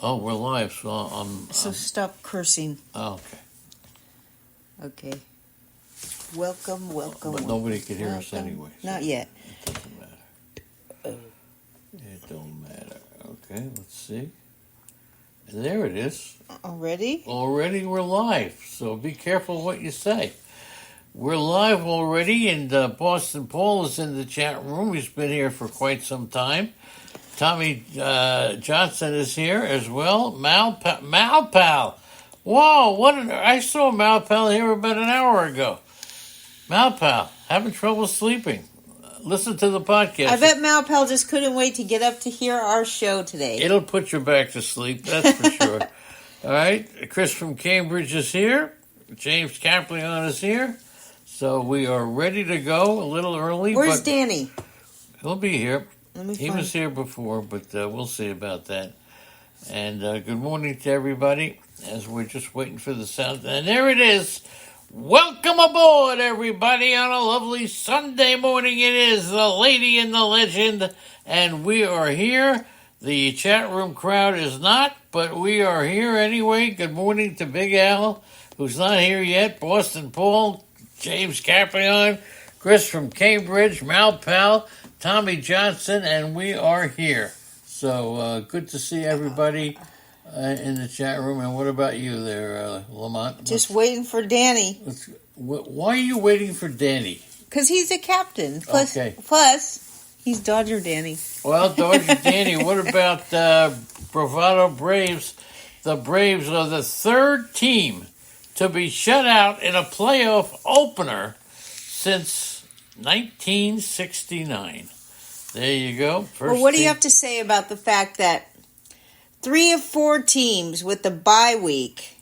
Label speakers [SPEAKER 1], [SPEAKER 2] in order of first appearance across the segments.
[SPEAKER 1] Oh, we're live, so
[SPEAKER 2] So stop cursing.
[SPEAKER 1] Oh, okay.
[SPEAKER 2] Okay. Welcome.
[SPEAKER 1] But nobody can hear us anyway. So
[SPEAKER 2] Not yet.
[SPEAKER 1] It doesn't matter. It don't matter. Okay, let's see. And there it is.
[SPEAKER 2] Already?
[SPEAKER 1] Already we're live, so be careful what you say. We're live already, and Boston Paul is in the chat room. He's been here for quite some time. Tommy Johnson is here as well. Malpal. Whoa, I saw Malpal here about an hour ago. Malpal, having trouble sleeping. Listen to the podcast.
[SPEAKER 2] I bet Malpal just couldn't wait to get up to hear our show today.
[SPEAKER 1] It'll put you back to sleep, that's for sure. All right, Chris from Cambridge is here. James Caplion is here. So we are ready to go a little early.
[SPEAKER 2] Where's Danny?
[SPEAKER 1] He'll be here.
[SPEAKER 2] He
[SPEAKER 1] was here before, but we'll see about that. And good morning to everybody as we're just waiting for the sound. And there it is. Welcome aboard, everybody, on a lovely Sunday morning. It is the lady and the legend, and we are here. The chat room crowd is not, but we are here anyway. Good morning to Big Al, who's not here yet, Boston Paul, James Caprion, Chris from Cambridge, Malpal, Tommy Johnson, and we are here. So good to see everybody in the chat room. And what about you there, Lamont?
[SPEAKER 2] Just waiting for Danny.
[SPEAKER 1] Why are you waiting for Danny?
[SPEAKER 2] Because he's the captain. Plus, he's Dodger Danny.
[SPEAKER 1] Well, Dodger Danny, what about Bravado Braves? The Braves are the third team to be shut out in a playoff opener since 1969. There you go.
[SPEAKER 2] Well, what do you have to say about the fact that 3 of 4 teams with the bye week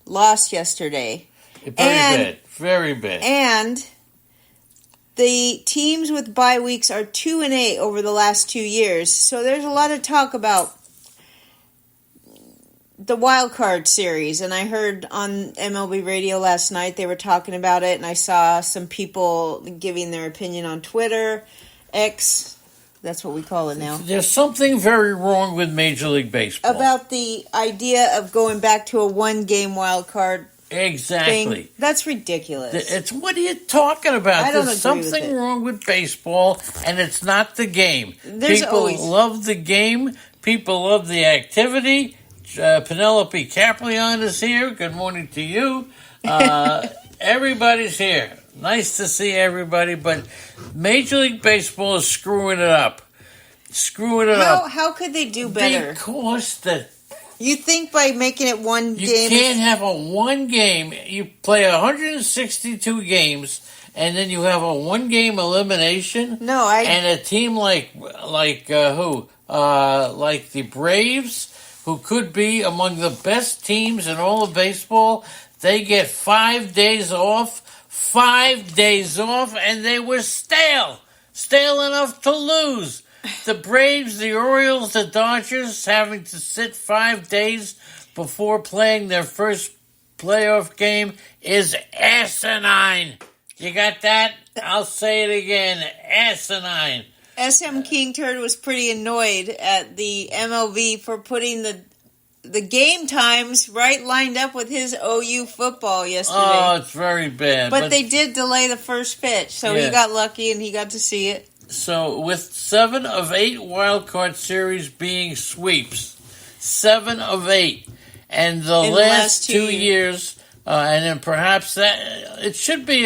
[SPEAKER 2] lost yesterday?
[SPEAKER 1] Very bad.
[SPEAKER 2] And the teams with bye weeks are 2-8 over the last 2 years. So there's a lot of talk about the wild card series, and I heard on MLB radio last night they were talking about it, and I saw some people giving their opinion on Twitter, X, that's what we call it now.
[SPEAKER 1] There's something very wrong with Major League Baseball.
[SPEAKER 2] About the idea of going back to a one-game wild card
[SPEAKER 1] Exactly.
[SPEAKER 2] thing. That's ridiculous.
[SPEAKER 1] It's what are you talking about?
[SPEAKER 2] I don't
[SPEAKER 1] There's
[SPEAKER 2] agree
[SPEAKER 1] something
[SPEAKER 2] with it.
[SPEAKER 1] wrong with baseball, and it's not the game. People love the game. People love the activity. Penelope Caplion is here. Good morning to you. Everybody's here. Nice to see everybody, but Major League Baseball is screwing it up.
[SPEAKER 2] How could they do better?
[SPEAKER 1] Because
[SPEAKER 2] you think by making it one game...
[SPEAKER 1] You can't have a one game. You play 162 games, and then you have a one-game elimination?
[SPEAKER 2] No,
[SPEAKER 1] And a team like who? Like the Braves, who could be among the best teams in all of baseball, they get 5 days off. 5 days off, and they were stale enough to lose. The Braves, the Orioles, the Dodgers having to sit 5 days before playing their first playoff game is asinine. You got that? I'll say it again, asinine.
[SPEAKER 2] SM King Turd was pretty annoyed at the MLB for putting the game times right lined up with his OU football yesterday.
[SPEAKER 1] Oh, it's very bad.
[SPEAKER 2] But they did delay the first pitch, so he got lucky and he got to see it.
[SPEAKER 1] So with 7 of 8 wild card series being sweeps, 7 of 8, and the last 2 years, and then perhaps that it should be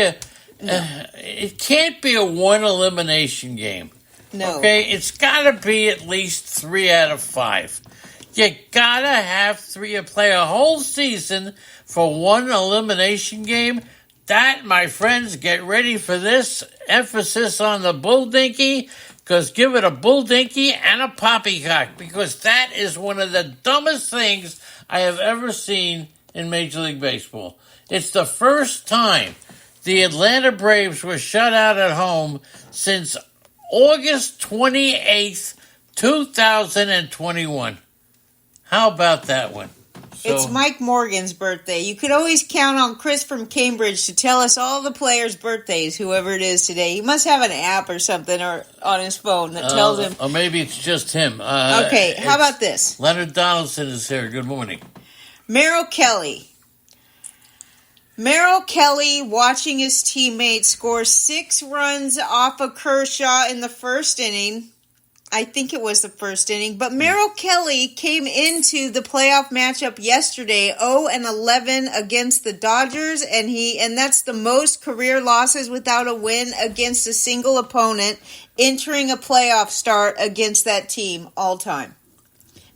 [SPEAKER 1] it can't be a one elimination game.
[SPEAKER 2] No.
[SPEAKER 1] Okay, it's got to be at least 3 out of 5. You gotta have 3. You play a whole season for one elimination game. That, my friends, get ready for this. Emphasis on the bull dinky, because give it a bull dinky and a poppycock, because that is one of the dumbest things I have ever seen in Major League Baseball. It's the first time the Atlanta Braves were shut out at home since August 28th, 2021. How about that one?
[SPEAKER 2] It's Mike Morgan's birthday. You could always count on Chris from Cambridge to tell us all the players' birthdays, whoever it is today. He must have an app or something or on his phone that tells him.
[SPEAKER 1] Or maybe it's just him.
[SPEAKER 2] Okay, how about this?
[SPEAKER 1] Leonard Donaldson is here. Good morning.
[SPEAKER 2] Merrill Kelly. Merrill Kelly watching his teammates score 6 runs off of Kershaw in the first inning. I think it was the first inning. But Merrill Kelly came into the playoff matchup yesterday 0-11 against the Dodgers, and that's the most career losses without a win against a single opponent entering a playoff start against that team all time.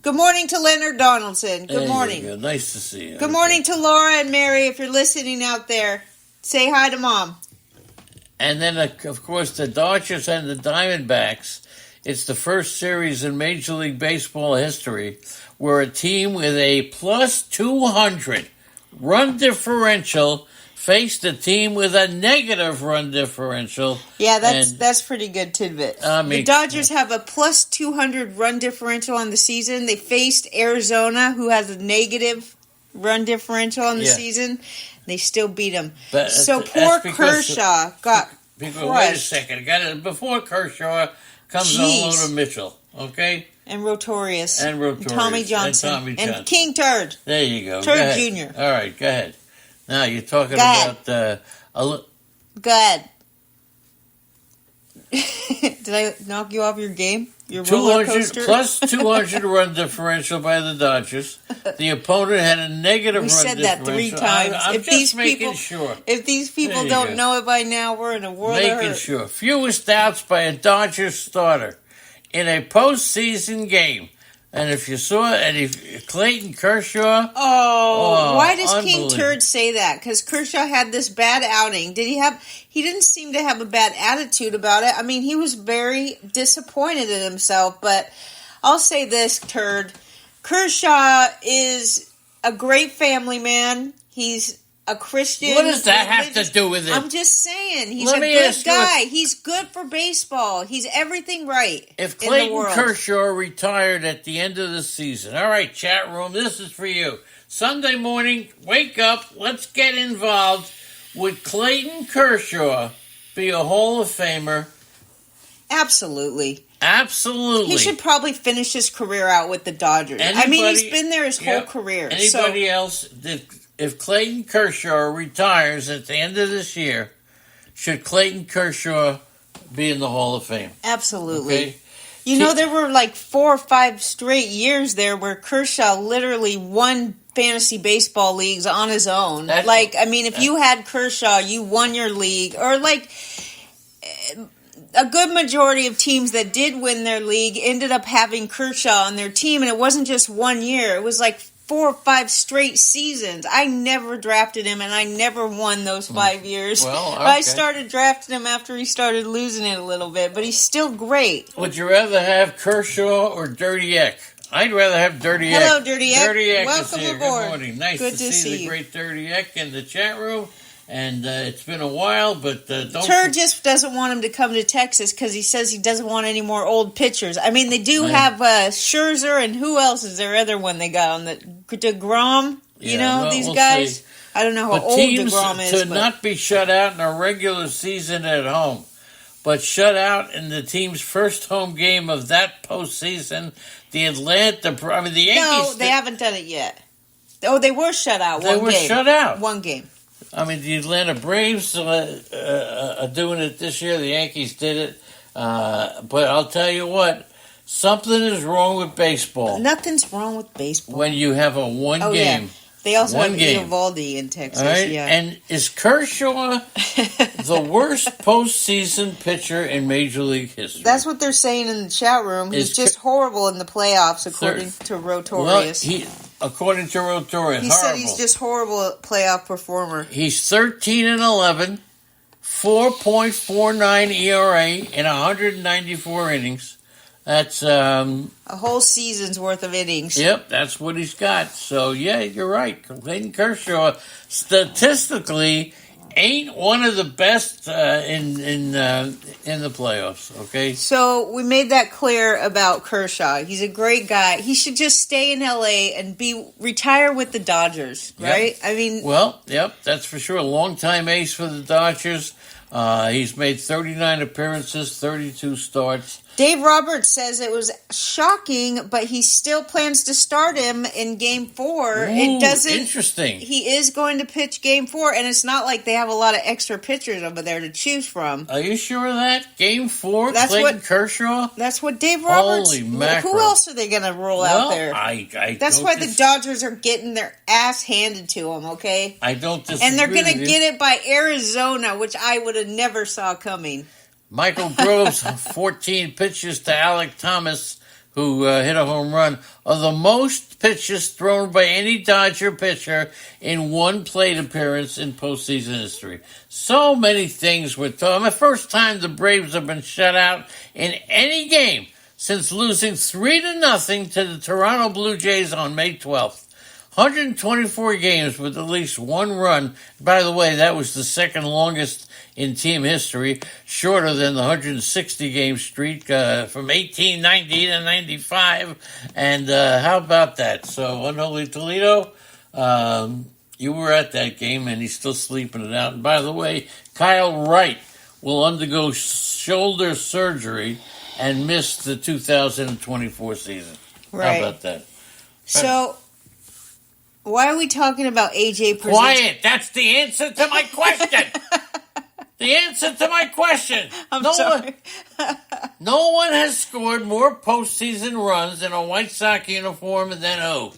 [SPEAKER 2] Good morning to Leonard Donaldson. Good morning.
[SPEAKER 1] Go. Nice to see you.
[SPEAKER 2] Good morning to Laura and Mary. If you're listening out there, say hi to Mom.
[SPEAKER 1] And then, of course, the Dodgers and the Diamondbacks. It's the first series in Major League Baseball history where a team with a plus 200 run differential faced a team with a negative run differential.
[SPEAKER 2] Yeah, that's pretty good tidbit. The Dodgers have a plus 200 run differential on the season. They faced Arizona, who has a negative run differential on the season. They still beat them. So poor Kershaw got crushed.
[SPEAKER 1] Wait a second. Before Kershaw comes a load of Mitchell, okay?
[SPEAKER 2] And Rotorius.
[SPEAKER 1] And
[SPEAKER 2] Tommy Johnson. And King Turd.
[SPEAKER 1] There you go.
[SPEAKER 2] Turd Jr.
[SPEAKER 1] All right, go ahead. Now you're talking about...
[SPEAKER 2] Go ahead. Did I knock you off your game? Your roller coaster?
[SPEAKER 1] Plus 200 run differential by the Dodgers. The opponent had a negative run differential. We said that 3 times. I'm just making sure.
[SPEAKER 2] If these people don't know it by now, we're in a world of hurt.
[SPEAKER 1] Making sure. Fewest outs by a Dodgers starter in a postseason game. And if you saw Clayton Kershaw...
[SPEAKER 2] why does King Turd say that? Because Kershaw had this bad outing. He didn't seem to have a bad attitude about it. I mean, he was very disappointed in himself. But I'll say this, Turd. Kershaw is a great family man. He's a Christian.
[SPEAKER 1] What does that have to do with it?
[SPEAKER 2] I'm just saying. He's a good guy. He's good for baseball. He's everything right
[SPEAKER 1] if Clayton Kershaw retired at the end of the season. All right, chat room, this is for you. Sunday morning, wake up. Let's get involved. Would Clayton Kershaw be a Hall of Famer?
[SPEAKER 2] Absolutely.
[SPEAKER 1] Absolutely.
[SPEAKER 2] He should probably finish his career out with the Dodgers. He's been there his whole career.
[SPEAKER 1] Anybody else... If Clayton Kershaw retires at the end of this year, should Clayton Kershaw be in the Hall of Fame?
[SPEAKER 2] Absolutely. Okay? There were like 4 or 5 straight years there where Kershaw literally won fantasy baseball leagues on his own. If you had Kershaw, you won your league. Or a good majority of teams that did win their league ended up having Kershaw on their team, and it wasn't just 1 year. It was like 4 or 5 straight seasons. I never drafted him, and I never won those 5 years.
[SPEAKER 1] Well, okay.
[SPEAKER 2] I started drafting him after he started losing it a little bit, but he's still great.
[SPEAKER 1] Would you rather have Kershaw or Dirty Eck? I'd rather have Dirty Eck.
[SPEAKER 2] Hello, Dirty Eck.
[SPEAKER 1] Dirty Eck
[SPEAKER 2] Welcome
[SPEAKER 1] is here.
[SPEAKER 2] aboard.
[SPEAKER 1] Good morning. Nice
[SPEAKER 2] Good
[SPEAKER 1] to see the
[SPEAKER 2] you.
[SPEAKER 1] great Dirty Eck in the chat room. And it's been a while, but don't...
[SPEAKER 2] Turd just doesn't want him to come to Texas because he says he doesn't want any more old pitchers. I mean, they do have Scherzer, and who else is their other one they got on the... DeGrom? These guys?
[SPEAKER 1] See.
[SPEAKER 2] I don't know how old DeGrom is.
[SPEAKER 1] To not be shut out in a regular season at home, but shut out in the team's first home game of that postseason, the Yankees...
[SPEAKER 2] No, they haven't done it yet. Oh, they were shut out one game.
[SPEAKER 1] They were shut out.
[SPEAKER 2] One game.
[SPEAKER 1] I mean, the Atlanta Braves are doing it this year. The Yankees did it. But I'll tell you what, something is wrong with baseball.
[SPEAKER 2] Nothing's wrong with baseball.
[SPEAKER 1] When you have a game.
[SPEAKER 2] Yeah. They also have Eovaldi in Texas.
[SPEAKER 1] All right?
[SPEAKER 2] Yeah.
[SPEAKER 1] And is Kershaw the worst postseason pitcher in Major League history?
[SPEAKER 2] That's what they're saying in the chat room. He's just horrible in the playoffs, according to Rotorius.
[SPEAKER 1] According to Rotorius,
[SPEAKER 2] he said he's just horrible playoff performer.
[SPEAKER 1] He's 13-11, 4.49 ERA in 194 innings. That's
[SPEAKER 2] a whole season's worth of innings.
[SPEAKER 1] Yep, that's what he's got. So yeah, you're right. Clayton Kershaw, statistically, ain't one of the best in the playoffs. Okay.
[SPEAKER 2] So we made that clear about Kershaw. He's a great guy. He should just stay in LA and retire with the Dodgers, right?
[SPEAKER 1] Yep.
[SPEAKER 2] I mean,
[SPEAKER 1] well, yep, that's for sure. A longtime ace for the Dodgers. He's made 39 appearances, 32 starts.
[SPEAKER 2] Dave Roberts says it was shocking, but he still plans to start him in Game 4.
[SPEAKER 1] Ooh,
[SPEAKER 2] it doesn't.
[SPEAKER 1] Interesting.
[SPEAKER 2] He is going to pitch Game 4, and it's not like they have a lot of extra pitchers over there to choose from.
[SPEAKER 1] Are you sure of that? Game 4,
[SPEAKER 2] That's
[SPEAKER 1] Clayton Kershaw?
[SPEAKER 2] That's what Dave Roberts.
[SPEAKER 1] Holy mackerel.
[SPEAKER 2] Who else are they going to roll out there?
[SPEAKER 1] That's
[SPEAKER 2] why the Dodgers are getting their ass handed to them. Okay.
[SPEAKER 1] I don't disagree.
[SPEAKER 2] And they're going to get it by Arizona, which I would have never saw coming.
[SPEAKER 1] Michael Groves, 14 pitches to Alec Thomas, who hit a home run, are the most pitches thrown by any Dodger pitcher in one plate appearance in postseason history. So many things were told. The first time the Braves have been shut out in any game since losing 3-0 to the Toronto Blue Jays on May 12th. 124 games with at least one run. By the way, that was the second longest in team history, shorter than the 160-game streak from 1890 to 95. And how about that? So, Unholy Toledo, you were at that game, and he's still sleeping it out. And by the way, Kyle Wright will undergo shoulder surgery and miss the 2024 season.
[SPEAKER 2] Right.
[SPEAKER 1] How about that?
[SPEAKER 2] So, why are we talking about AJ?
[SPEAKER 1] Quiet. That's the answer to my question. The answer to my question.
[SPEAKER 2] I'm sorry.
[SPEAKER 1] No one has scored more postseason runs in a White Sox uniform than who?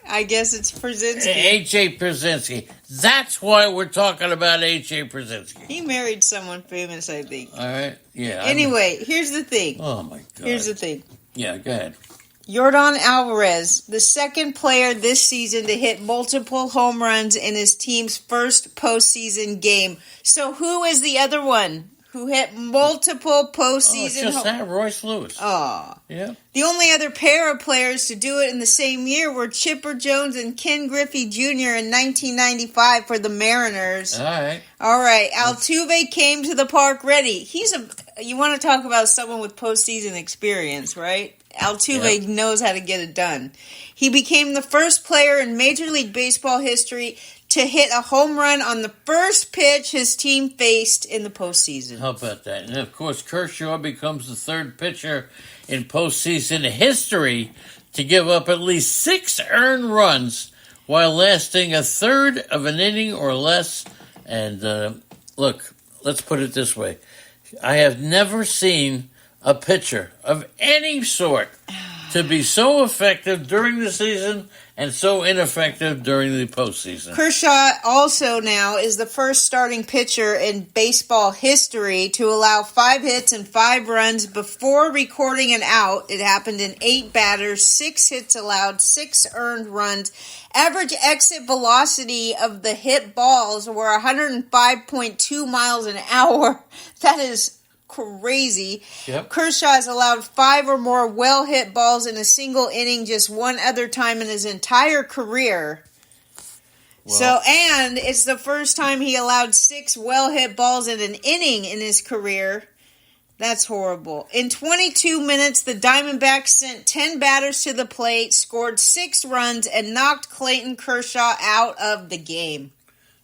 [SPEAKER 2] I guess it's Przinsky.
[SPEAKER 1] A.J. Przinsky. That's why we're talking about A.J. Przinsky.
[SPEAKER 2] He married someone famous, I think.
[SPEAKER 1] All right. Yeah.
[SPEAKER 2] Anyway, here's the thing.
[SPEAKER 1] Oh, my God.
[SPEAKER 2] Here's the thing.
[SPEAKER 1] Yeah, go ahead.
[SPEAKER 2] Yordan Alvarez, the second player this season to hit multiple home runs in his team's first postseason game. So who is the other one who hit multiple postseason?
[SPEAKER 1] Just that, Royce Lewis.
[SPEAKER 2] Oh,
[SPEAKER 1] yeah.
[SPEAKER 2] The only other pair of players to do it in the same year were Chipper Jones and Ken Griffey Jr. in 1995 for the Mariners.
[SPEAKER 1] All right.
[SPEAKER 2] Altuve came to the park ready. You want to talk about someone with postseason experience, right? Altuve knows how to get it done. He became the first player in Major League Baseball history to hit a home run on the first pitch his team faced in the postseason.
[SPEAKER 1] How about that? And, of course, Kershaw becomes the third pitcher in postseason history to give up at least 6 earned runs while lasting a third of an inning or less. And, look, let's put it this way. I have never seen a pitcher of any sort to be so effective during the season and so ineffective during the postseason.
[SPEAKER 2] Kershaw also now is the first starting pitcher in baseball history to allow 5 hits and 5 runs before recording an out. It happened in 8 batters, 6 hits allowed, 6 earned runs. Average exit velocity of the hit balls were 105.2 miles an hour. That is crazy.
[SPEAKER 1] Yep.
[SPEAKER 2] Kershaw has allowed 5 or more well-hit balls in a single inning just one other time in his entire career. And it's the first time he allowed 6 well-hit balls in an inning in his career. That's horrible. In 22 minutes, the Diamondbacks sent 10 batters to the plate, scored 6 runs, and knocked Clayton Kershaw out of the game.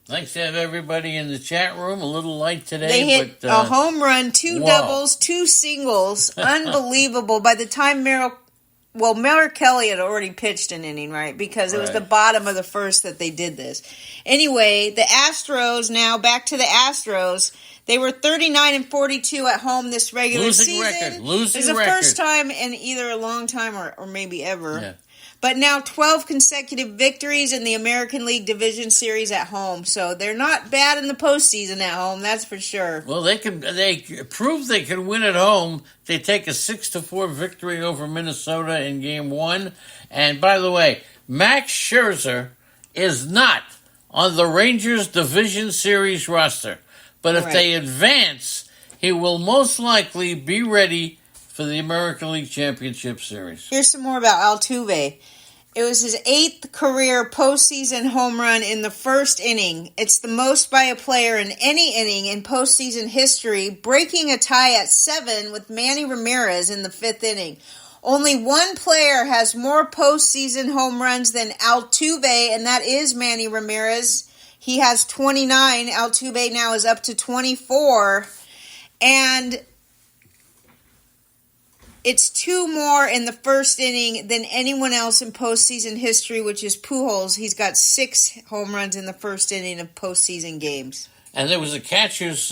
[SPEAKER 1] Nice to have everybody in the chat room. A little light today.
[SPEAKER 2] They hit a home run, 2 doubles, 2 singles. Unbelievable. By the time Miller Kelly had already pitched an inning, right? Because it was the bottom of the first that they did this. Anyway, the Astros now, back to the Astros. They were 39-42 at home this regular season.
[SPEAKER 1] Losing
[SPEAKER 2] record. It's the first time in either a long time or maybe ever. Yeah. But now 12 consecutive victories in the American League Division Series at home. So they're not bad in the postseason at home, that's for sure.
[SPEAKER 1] Well, they prove they can win at home. They take a 6-4 victory over Minnesota in Game 1. And by the way, Max Scherzer is not on the Rangers Division Series roster. But if they advance, he will most likely be ready for the American League Championship Series.
[SPEAKER 2] Here's some more about Altuve. It was his 8th career postseason home run in the first inning. It's the most by a player in any inning in postseason history, breaking a tie at 7 with Manny Ramirez in the 5th inning. Only one player has more postseason home runs than Altuve, and that is Manny Ramirez. He has 29. Altuve now is up to 24. And it's 2 more in the first inning than anyone else in postseason history, which is Pujols. He's got 6 home runs in the first inning of postseason games.
[SPEAKER 1] And there was a catcher's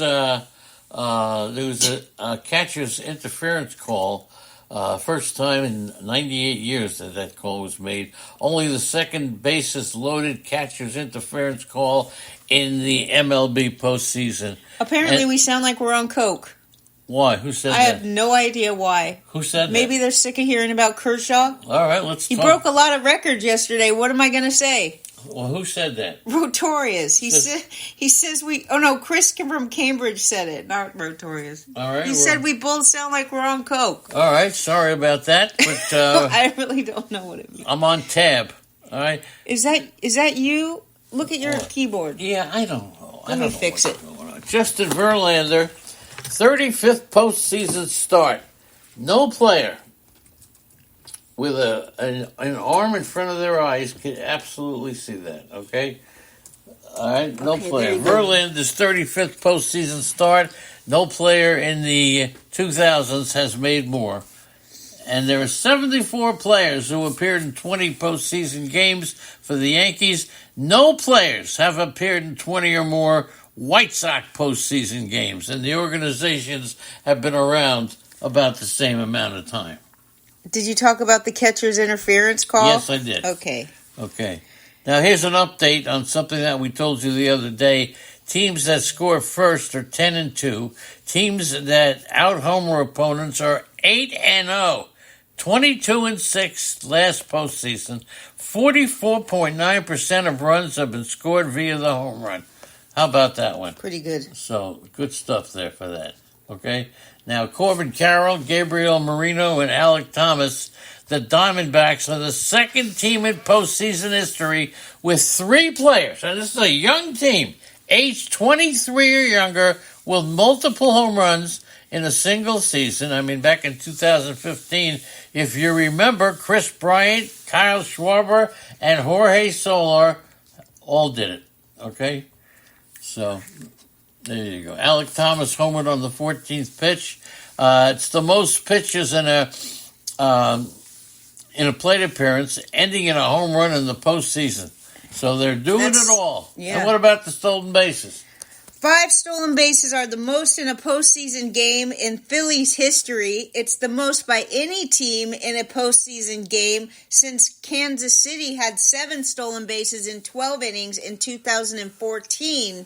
[SPEAKER 1] catcher's interference call. First time in 98 years that call was made. Only the second bases loaded catcher's interference call in the MLB postseason.
[SPEAKER 2] Apparently, we sound like we're on coke.
[SPEAKER 1] Why? Who said that?
[SPEAKER 2] I have no idea why.
[SPEAKER 1] Who said that?
[SPEAKER 2] Maybe they're sick of hearing about Kershaw.
[SPEAKER 1] All right, let's
[SPEAKER 2] He
[SPEAKER 1] talk.
[SPEAKER 2] broke a lot of records yesterday. What am I going to say?
[SPEAKER 1] Well, who said that?
[SPEAKER 2] Rotorius. He says we... Oh, no, Chris from Cambridge said it, not Rotorius.
[SPEAKER 1] All right.
[SPEAKER 2] He said we both sound like we're on coke.
[SPEAKER 1] All right, sorry about that, but...
[SPEAKER 2] I really don't know what it means.
[SPEAKER 1] I'm on tab, all right?
[SPEAKER 2] Is that you? Look at your keyboard.
[SPEAKER 1] Yeah, I don't know.
[SPEAKER 2] Let me fix it.
[SPEAKER 1] Justin Verlander, 35th postseason start. No player with an arm in front of their eyes can absolutely see that, okay? All right, no player. Verlander's 35th postseason start. No player in the 2000s has made more. And there are 74 players who appeared in 20 postseason games for the Yankees. No players have appeared in 20 or more White Sox postseason games, and the organizations have been around about the same amount of time.
[SPEAKER 2] Did you talk about the catcher's interference call?
[SPEAKER 1] Yes, I did.
[SPEAKER 2] Okay.
[SPEAKER 1] Now, here's an update on something that we told you the other day. Teams that score first are 10-2. Teams that out-homer opponents are 8-0. 22-6 last postseason. 44.9% of runs have been scored via the home run. How about that one?
[SPEAKER 2] Pretty good.
[SPEAKER 1] So, good stuff there for that. Okay? Now, Corbin Carroll, Gabriel Marino, and Alec Thomas, the Diamondbacks are the second team in postseason history with 3 players, and this is a young team, aged 23 or younger, with multiple home runs in a single season. I mean, back in 2015, if you remember, Chris Bryant, Kyle Schwarber, and Jorge Soler all did it. Okay? So, there you go. Alec Thomas homered on the 14th pitch. It's the most pitches in a plate appearance, ending in a home run in the postseason. So they're doing it all.
[SPEAKER 2] Yeah.
[SPEAKER 1] And what about the stolen bases?
[SPEAKER 2] 5 stolen bases are the most in a postseason game in Phillies history. It's the most by any team in a postseason game since Kansas City had 7 stolen bases in 12 innings in 2014.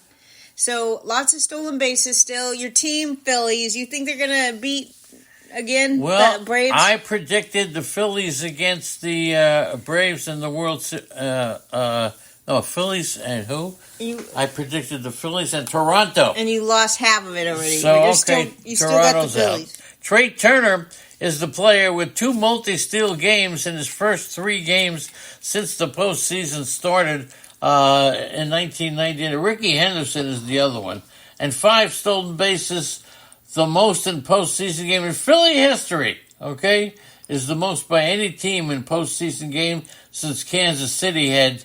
[SPEAKER 2] So lots of stolen bases still. Your team, Phillies, you think they're going to beat again the Braves?
[SPEAKER 1] I predicted the Phillies against the Braves in the World Series. Phillies and who? I predicted the Phillies and Toronto.
[SPEAKER 2] And you lost half of it already.
[SPEAKER 1] So,
[SPEAKER 2] you still got the Phillies.
[SPEAKER 1] Out. Trey Turner is the player with 2 multi-steal games in his first 3 games since the postseason started in 1990. Ricky Henderson is the other one. And 5 stolen bases, the most in postseason game in Philly history, okay, is the most by any team in postseason game since Kansas City had.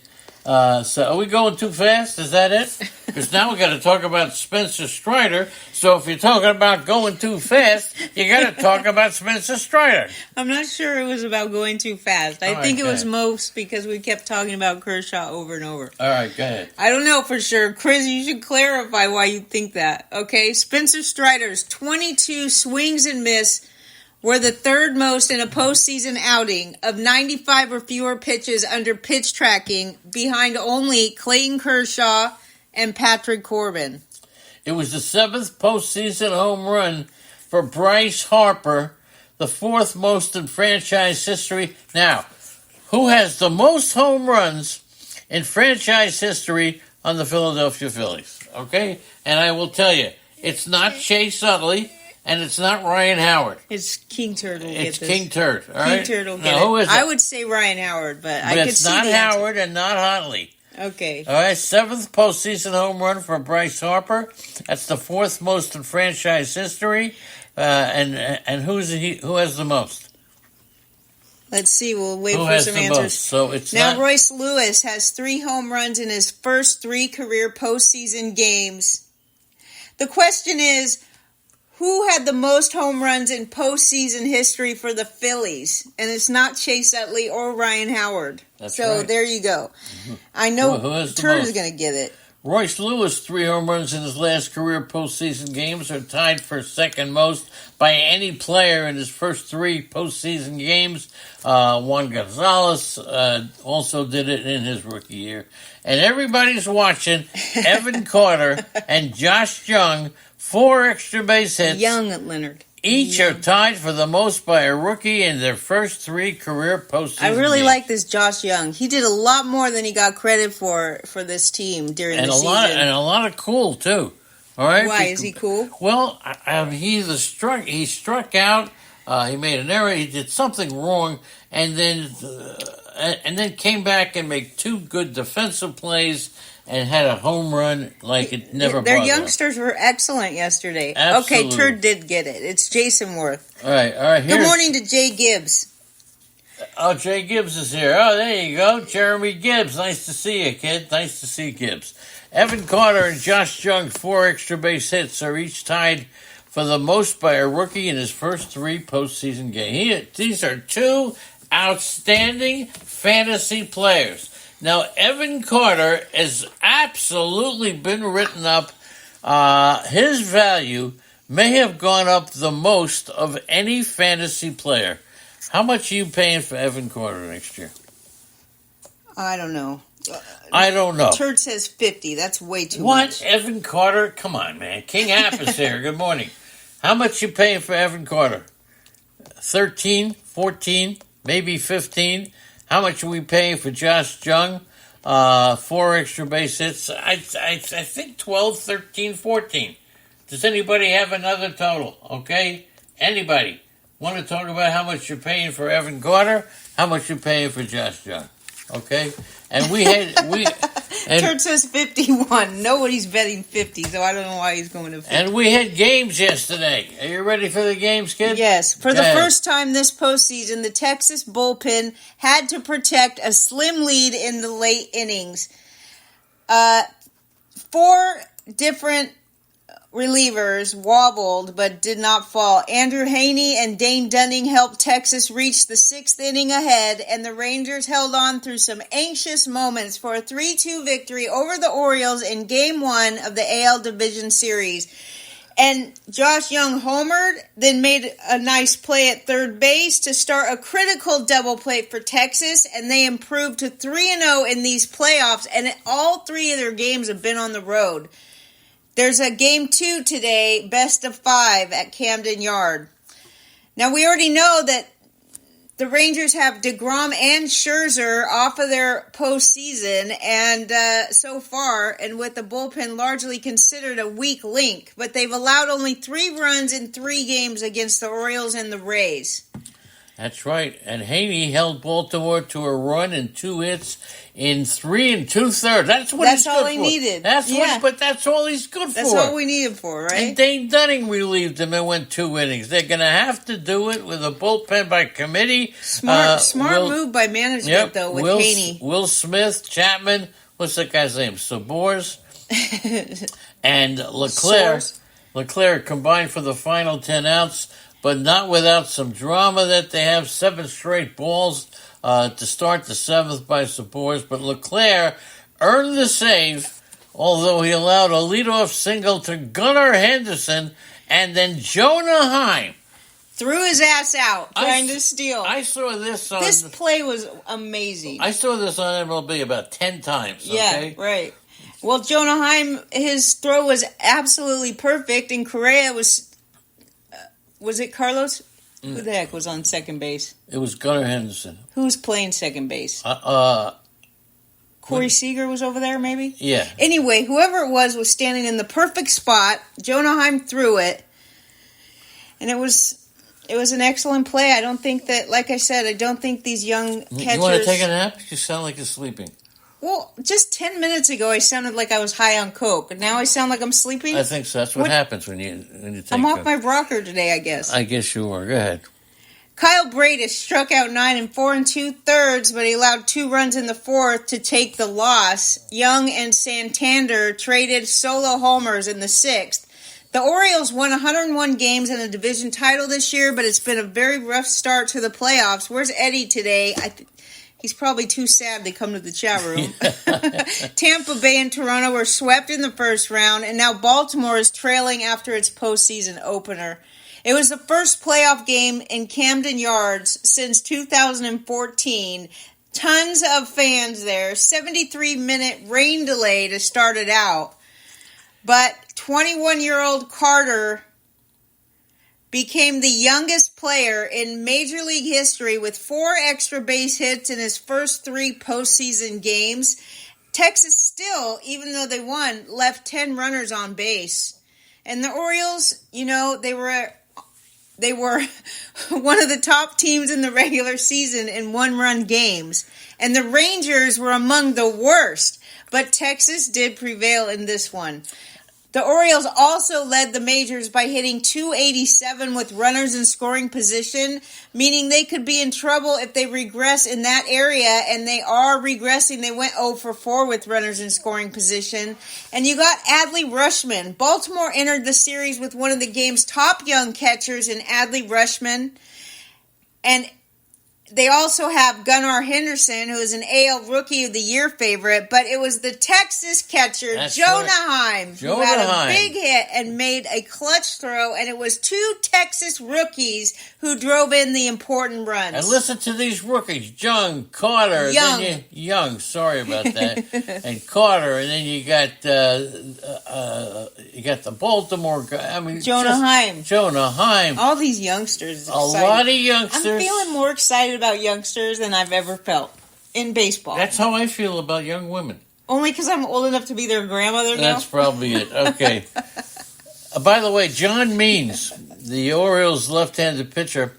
[SPEAKER 1] So are we going too fast? Is that it? Because now we got to talk about Spencer Strider. So if you're talking about going too fast, you got to talk about Spencer Strider.
[SPEAKER 2] I'm not sure it was about going too fast. I think it was most because we kept talking about Kershaw over and over.
[SPEAKER 1] All right, go ahead.
[SPEAKER 2] I don't know for sure. Chris, you should clarify why you think that. Okay, Spencer Strider's 22 swings and miss were the 3rd most in a postseason outing of 95 or fewer pitches under pitch tracking, behind only Clayton Kershaw and Patrick Corbin.
[SPEAKER 1] It was the 7th postseason home run for Bryce Harper, the 4th most in franchise history. Now, who has the most home runs in franchise history on the Philadelphia Phillies? Okay? And I will tell you, it's not Chase Utley. and it's not Ryan Howard.
[SPEAKER 2] It's King Turtle.
[SPEAKER 1] It's King Turd. All
[SPEAKER 2] King
[SPEAKER 1] right?
[SPEAKER 2] Turtle.
[SPEAKER 1] Now, who is it?
[SPEAKER 2] I would say Ryan Howard, but I could
[SPEAKER 1] it's
[SPEAKER 2] see
[SPEAKER 1] not
[SPEAKER 2] the answer.
[SPEAKER 1] Howard and not Hotley.
[SPEAKER 2] Okay.
[SPEAKER 1] All right, 7th postseason home run for Bryce Harper. That's the 4th most in franchise history. And who has the most?
[SPEAKER 2] Let's see. We'll wait
[SPEAKER 1] Who
[SPEAKER 2] for
[SPEAKER 1] has
[SPEAKER 2] some
[SPEAKER 1] the
[SPEAKER 2] answers.
[SPEAKER 1] most? So it's
[SPEAKER 2] Now,
[SPEAKER 1] not.
[SPEAKER 2] Royce Lewis has 3 home runs in his first 3 career postseason games. The question is, who had the most home runs in postseason history for the Phillies? And it's not Chase Utley or Ryan Howard.
[SPEAKER 1] That's
[SPEAKER 2] so
[SPEAKER 1] right.
[SPEAKER 2] there you go. I know
[SPEAKER 1] Who has the
[SPEAKER 2] Turd
[SPEAKER 1] most?
[SPEAKER 2] is going to get it.
[SPEAKER 1] Royce Lewis, 3 home runs in his last career postseason games, are tied for second most by any player in his first 3 postseason games. Juan Gonzalez also did it in his rookie year. And everybody's watching Evan Carter and Josh Jung, 4 extra base hits.
[SPEAKER 2] Young Leonard.
[SPEAKER 1] Each are tied for the most by a rookie in their first 3 career postseason
[SPEAKER 2] I really
[SPEAKER 1] games.
[SPEAKER 2] like this Josh Young. He did a lot more than he got credit for this team during the season.
[SPEAKER 1] A lot of cool too. All right.
[SPEAKER 2] Why is he cool?
[SPEAKER 1] Well, he struck out. He made an error. He did something wrong, and then came back and made 2 good defensive plays and had a home run like it never.
[SPEAKER 2] Their
[SPEAKER 1] bothered him.
[SPEAKER 2] youngsters were excellent yesterday.
[SPEAKER 1] Absolutely.
[SPEAKER 2] Okay, Turd did get it. It's Jason Worth.
[SPEAKER 1] All right.
[SPEAKER 2] Good morning to Jay Gibbs.
[SPEAKER 1] Oh, Jay Gibbs is here. Oh, there you go. Jeremy Gibbs. Nice to see you, kid. Nice to see Gibbs. Evan Carter and Josh Jung, 4 extra base hits, are each tied for the most by a rookie in his first 3 postseason games. These are 2 outstanding fantasy players. Now, Evan Carter has absolutely been written up. His value may have gone up the most of any fantasy player. How much are you paying for Evan Carter next year?
[SPEAKER 2] I don't know.
[SPEAKER 1] I don't know.
[SPEAKER 2] Turd says 50. That's way too
[SPEAKER 1] What?
[SPEAKER 2] much.
[SPEAKER 1] Evan Carter? Come on, man. King App is here. Good morning. How much you paying for Evan Carter? 13, 14, maybe 15. How much are we paying for Josh Jung? 4 extra base hits. I think 12, 13, 14. Does anybody have another total? Okay? Anybody want to talk about how much you're paying for Evan Carter? How much you're paying for Josh Jung? Okay? And
[SPEAKER 2] Turd says 51. Nobody's betting 50, so I don't know why he's going to 50.
[SPEAKER 1] And we had games yesterday. Are you ready for the games, kid?
[SPEAKER 2] Yes. For the
[SPEAKER 1] Okay.
[SPEAKER 2] first time this postseason, the Texas bullpen had to protect a slim lead in the late innings. 4 different relievers wobbled but did not fall. Andrew Haney and Dane Dunning helped Texas reach the 6th inning ahead, and the Rangers held on through some anxious moments for a 3-2 victory over the Orioles in Game 1 of the AL Division Series. And Josh Jung homered, then made a nice play at third base to start a critical double play for Texas, and they improved to 3-0 in these playoffs, and all 3 of their games have been on the road. There's a Game 2 today, best of 5 at Camden Yard. Now, we already know that the Rangers have DeGrom and Scherzer off of their postseason, and so far, and with the bullpen largely considered a weak link, but they've allowed only 3 runs in 3 games against the Orioles and the Rays.
[SPEAKER 1] That's right. And Haney held Baltimore to a run and 2 hits in 3 2/3. That's what
[SPEAKER 2] That's
[SPEAKER 1] he's
[SPEAKER 2] all
[SPEAKER 1] good
[SPEAKER 2] he
[SPEAKER 1] for.
[SPEAKER 2] needed.
[SPEAKER 1] But
[SPEAKER 2] Yeah.
[SPEAKER 1] that's all he's good
[SPEAKER 2] That's
[SPEAKER 1] for.
[SPEAKER 2] all we needed for, right?
[SPEAKER 1] And Dane Dunning relieved him and went 2 innings. They're going to have to do it with a bullpen by committee.
[SPEAKER 2] Smart move by management, though, with Haney.
[SPEAKER 1] Will Smith, Chapman, what's that guy's name? Sabors and Leclerc.
[SPEAKER 2] Source.
[SPEAKER 1] Leclerc combined for the final 10 outs, but not without some drama that they have 7 straight balls to start the 7th by Sabors. But Leclerc earned the save, although he allowed a leadoff single to Gunnar Henderson, and then Jonah Heim
[SPEAKER 2] Threw his ass out trying to steal.
[SPEAKER 1] I saw this on.
[SPEAKER 2] This play was amazing.
[SPEAKER 1] I saw this on MLB about 10 times. Okay?
[SPEAKER 2] Yeah, right. Well, Jonah Heim, his throw was absolutely perfect, and Correa was it Carlos? Who the heck was on second base?
[SPEAKER 1] It was Gunnar Henderson.
[SPEAKER 2] Who was playing second base? Corey Seager was over there, maybe?
[SPEAKER 1] Yeah.
[SPEAKER 2] Anyway, whoever it was standing in the perfect spot. Jonah Heim threw it. And it was an excellent play. I don't think that, like I said, I don't think these young catchers...
[SPEAKER 1] You want to take a nap? You sound like you're sleeping.
[SPEAKER 2] Well, just 10 minutes ago, I sounded like I was high on coke, and now I sound like I'm sleeping.
[SPEAKER 1] I think so. That's what happens when you take.
[SPEAKER 2] I'm off my rocker today, I guess.
[SPEAKER 1] I guess you are. Go ahead.
[SPEAKER 2] Kyle Bradis struck out 9 4 2/3, but he allowed 2 runs in the 4th to take the loss. Young and Santander traded solo homers in the 6th. The Orioles won 101 games in a division title this year, but it's been a very rough start to the playoffs. Where's Eddie today? He's probably too sad to come to the chat room. Tampa Bay and Toronto were swept in the first round, and now Baltimore is trailing after its postseason opener. It was the first playoff game in Camden Yards since 2014. Tons of fans there. 73-minute rain delay to start it out. But 21-year-old Carter became the youngest player in Major League history with 4 extra base hits in his first 3 postseason games. Texas still, even though they won, left 10 runners on base. And the Orioles, they were one of the top teams in the regular season in one-run games. And the Rangers were among the worst, but Texas did prevail in this one. The Orioles also led the majors by hitting .287 with runners in scoring position, meaning they could be in trouble if they regress in that area, and they are regressing. They went 0 for 4 with runners in scoring position. And you got Adley Rutschman. Baltimore entered the series with one of the game's top young catchers in Adley Rutschman. And they also have Gunnar Henderson, who is an AL Rookie of the Year favorite, but it was the Texas catcher, Jonah Heim, who had a big hit and made a clutch throw, and it was 2 Texas rookies who drove in the important runs.
[SPEAKER 1] And listen to these rookies, Carter, Young, sorry about that, and Carter, and then you got the Baltimore guy.
[SPEAKER 2] Jonah
[SPEAKER 1] Heim.
[SPEAKER 2] All these youngsters.
[SPEAKER 1] A lot of youngsters.
[SPEAKER 2] I'm feeling more excited about youngsters than I've ever felt in baseball.
[SPEAKER 1] That's how I feel about young women.
[SPEAKER 2] Only because I'm old enough to be their grandmother now?
[SPEAKER 1] That's probably it. Okay. By the way, John Means, the Orioles' left-handed pitcher,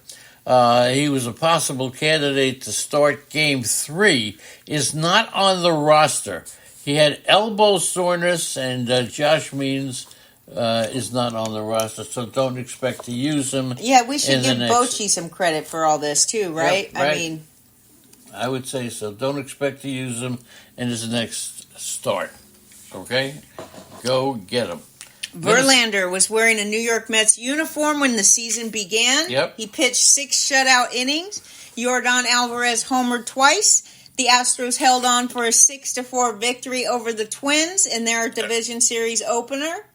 [SPEAKER 1] he was a possible candidate to start Game 3, is not on the roster. He had elbow soreness, and Josh Means is not on the roster, so don't expect to use him.
[SPEAKER 2] Yeah, we should give Bochy some credit for all this, too, right?
[SPEAKER 1] Yep, right? I would say so. Don't expect to use him in his next start. Okay? Go get him.
[SPEAKER 2] Verlander was wearing a New York Mets uniform when the season began.
[SPEAKER 1] Yep.
[SPEAKER 2] He pitched 6 shutout innings. Jordan Alvarez homered twice. The Astros held on for a 6-4 victory over the Twins in their division series opener.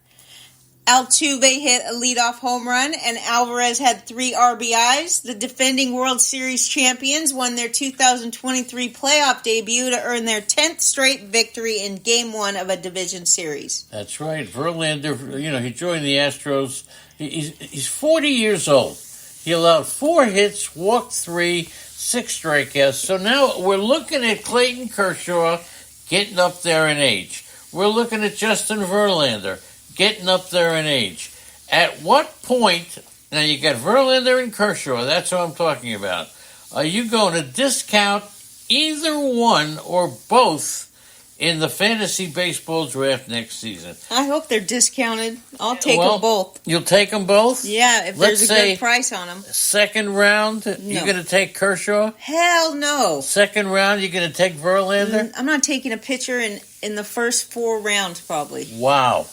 [SPEAKER 2] Altuve hit a leadoff home run, and Alvarez had 3 RBIs. The defending World Series champions won their 2023 playoff debut to earn their 10th straight victory in Game 1 of a division series.
[SPEAKER 1] That's right. Verlander, he joined the Astros. He's 40 years old. He allowed 4 hits, walked 3, 6 strikeouts. So now we're looking at Clayton Kershaw getting up there in age. We're looking at Justin Verlander getting up there in age. At what point, now you got Verlander and Kershaw, that's what I'm talking about. Are you going to discount either one or both in the fantasy baseball draft next season?
[SPEAKER 2] I hope they're discounted. I'll take them both.
[SPEAKER 1] You'll take them both?
[SPEAKER 2] Yeah, if there's a good price on them.
[SPEAKER 1] Second round, you're going to take Kershaw?
[SPEAKER 2] Hell no.
[SPEAKER 1] Second round, you're going to take Verlander?
[SPEAKER 2] I'm not taking a pitcher in the first 4 rounds, probably.
[SPEAKER 1] Wow.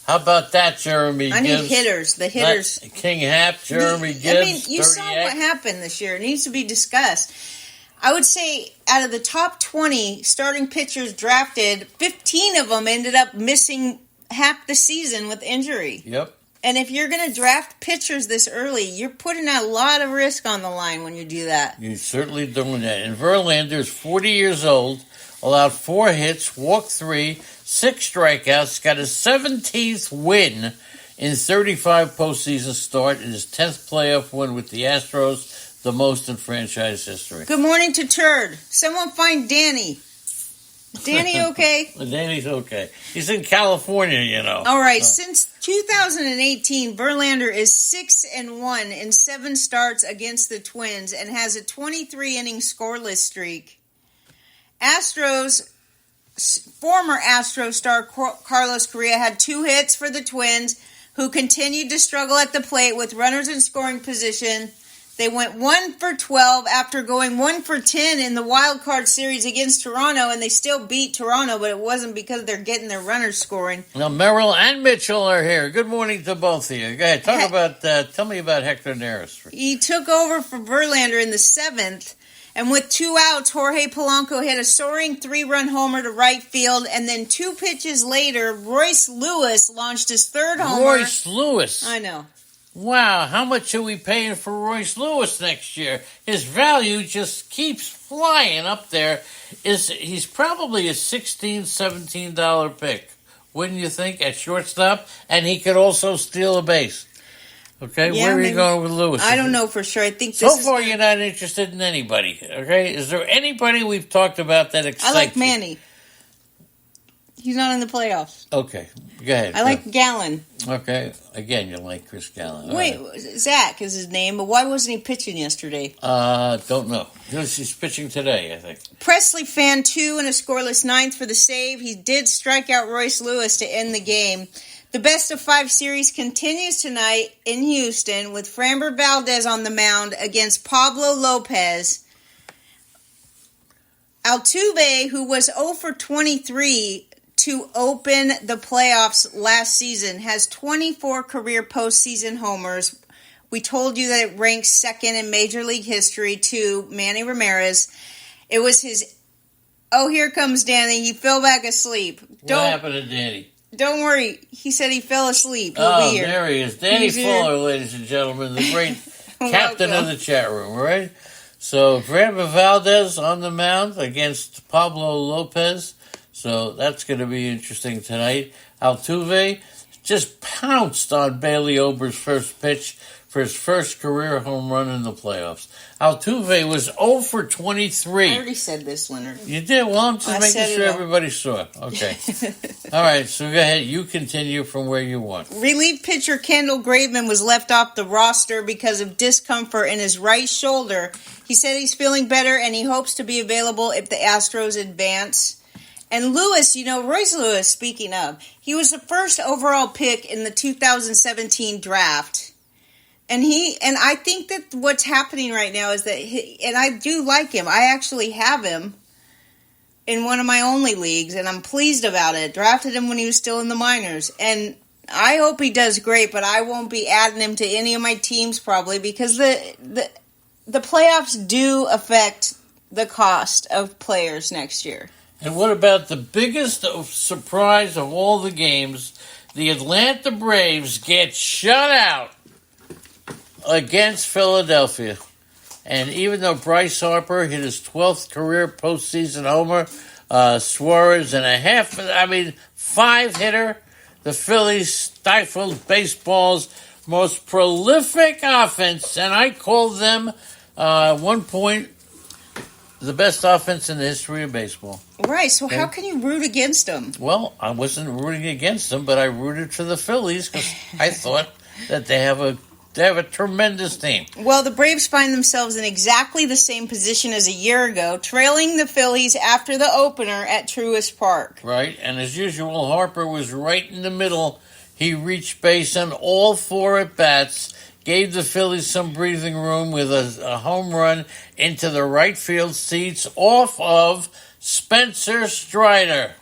[SPEAKER 1] How about that, Jeremy Gibbs?
[SPEAKER 2] I need hitters. The hitters.
[SPEAKER 1] Not King Hap, Jeremy Gibbs.
[SPEAKER 2] You saw what happened this year. It needs to be discussed. I would say out of the top 20 starting pitchers drafted, 15 of them ended up missing half the season with injury.
[SPEAKER 1] Yep.
[SPEAKER 2] And if you're going to draft pitchers this early, you're putting a lot of risk on the line when you do that.
[SPEAKER 1] You're certainly doing that. And Verlander is 40 years old, allowed 4 hits, walked 3, 6 strikeouts, got his 17th win in 35 postseason start, and his 10th playoff win with the Astros, the most in franchise history.
[SPEAKER 2] Good morning to Turd. Someone find Danny. Danny okay?
[SPEAKER 1] Danny's okay. He's in California, you know.
[SPEAKER 2] All right. Since 2018, Verlander is 6-1 in 7 starts against the Twins and has a 23-inning scoreless streak. Former Astros star Carlos Correa had 2 hits for the Twins, who continued to struggle at the plate with runners in scoring position. They went 1 for 12 after going 1 for 10 in the wild card series against Toronto, and they still beat Toronto, but it wasn't because they're getting their runners scoring.
[SPEAKER 1] Now, Merrill and Mitchell are here. Good morning to both of you. Go ahead. Tell me about Hector Neris.
[SPEAKER 2] He took over for Verlander in the 7th, and with 2 outs, Jorge Polanco hit a soaring 3-run homer to right field, and then 2 pitches later, Royce Lewis launched his 3rd homer.
[SPEAKER 1] Royce Lewis.
[SPEAKER 2] I know.
[SPEAKER 1] Wow, how much are we paying for Royce Lewis next year? His value just keeps flying up there. He's probably a $16, $17 pick, wouldn't you think, at shortstop? And he could also steal a base. Okay,
[SPEAKER 2] yeah,
[SPEAKER 1] where are you going with Lewis?
[SPEAKER 2] I don't know for sure. I think
[SPEAKER 1] so far you're not interested in anybody. Okay, is there anybody we've talked about that excites you?
[SPEAKER 2] I like Manny. He's not in the playoffs.
[SPEAKER 1] Okay, go ahead.
[SPEAKER 2] I like Gallen.
[SPEAKER 1] Okay, again, you like Chris Gallen.
[SPEAKER 2] Wait, right. Zach is his name, but why wasn't he pitching yesterday?
[SPEAKER 1] Don't know. He's pitching today, I think.
[SPEAKER 2] Presley Fan 2 in a scoreless 9th for the save. He did strike out Royce Lewis to end the game. The best of 5 series continues tonight in Houston with Framber Valdez on the mound against Pablo Lopez. Altuve, who was 0 for 23 to open the playoffs last season, has 24 career postseason homers. We told you that it ranks 2nd in Major League history to Manny Ramirez. It was his... Oh, here comes Danny. He fell back asleep.
[SPEAKER 1] What happened to Danny?
[SPEAKER 2] Don't worry. He said he fell asleep. He'll be here.
[SPEAKER 1] There he is. Danny Fuller, ladies and gentlemen, the great captain of the chat room, right? So, Framber Valdez on the mound against Pablo Lopez. So, that's going to be interesting tonight. Altuve just pounced on Bailey Ober's first pitch for his first career home run in the playoffs. Altuve was 0 for 23.
[SPEAKER 2] I already said this, Leonard.
[SPEAKER 1] You did? Well, I'm just making sure everybody saw. Okay. All right, so go ahead. You continue from where you want.
[SPEAKER 2] Relief pitcher Kendall Graveman was left off the roster because of discomfort in his right shoulder. He said he's feeling better and he hopes to be available if the Astros advance. And Lewis, Royce Lewis, speaking of, he was the first overall pick in the 2017 draft. And I think that what's happening right now is that, and I do like him. I actually have him in one of my only leagues, and I'm pleased about it. Drafted him when he was still in the minors. And I hope he does great, but I won't be adding him to any of my teams probably because the playoffs do affect the cost of players next year.
[SPEAKER 1] And what about the biggest surprise of all the games? The Atlanta Braves get shut out against Philadelphia. And even though Bryce Harper hit his 12th career postseason homer, Suarez and a 5-hitter, the Phillies stifled baseball's most prolific offense, and I called them at one point the best offense in the history of baseball.
[SPEAKER 2] Right, so how can you root against them?
[SPEAKER 1] Well, I wasn't rooting against them, but I rooted for the Phillies because I thought that they have a tremendous team.
[SPEAKER 2] Well, the Braves find themselves in exactly the same position as a year ago, trailing the Phillies after the opener at Truist Park.
[SPEAKER 1] Right, and as usual, Harper was right in the middle. He reached base on all 4 at-bats, gave the Phillies some breathing room with a home run into the right field seats off of Spencer Strider.